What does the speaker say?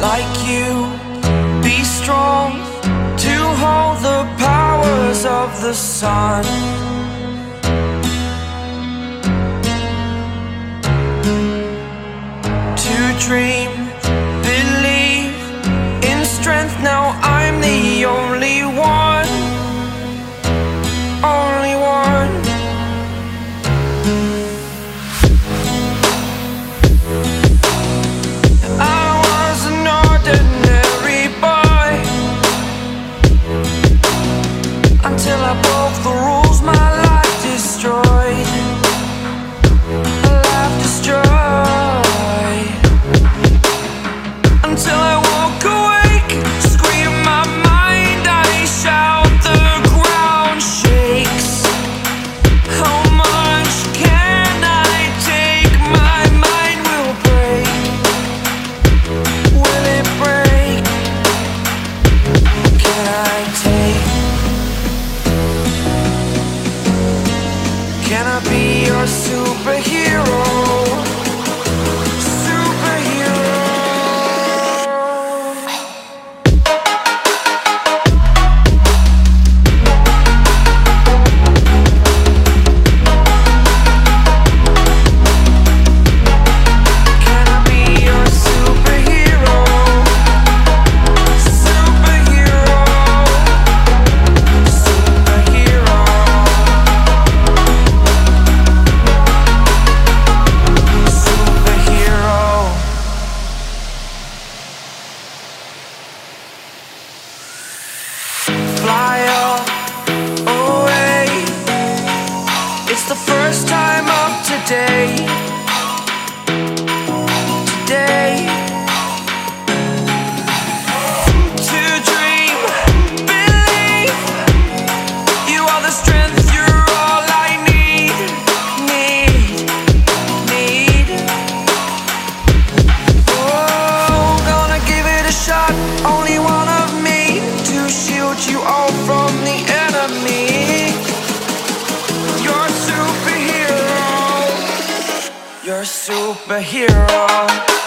like you, be strong to hold the powers of the sun. To dream, believe in strength. Now I'm the only one, only one. I was an ordinary boy until I broke the rules. My life destroyed, my life destroyed. Until I woke awake, scream my mind, I shout, the ground shakes. How much can I take? My mind will break. Will it break? Can I take? Can I be your superhero? Fly away. It's the first time of today. Today. To dream, believe. You are the strength, you're all I need. Oh, gonna give it a shot. Only one of me to shield you all from the enemy. You're a superhero. You're a superhero.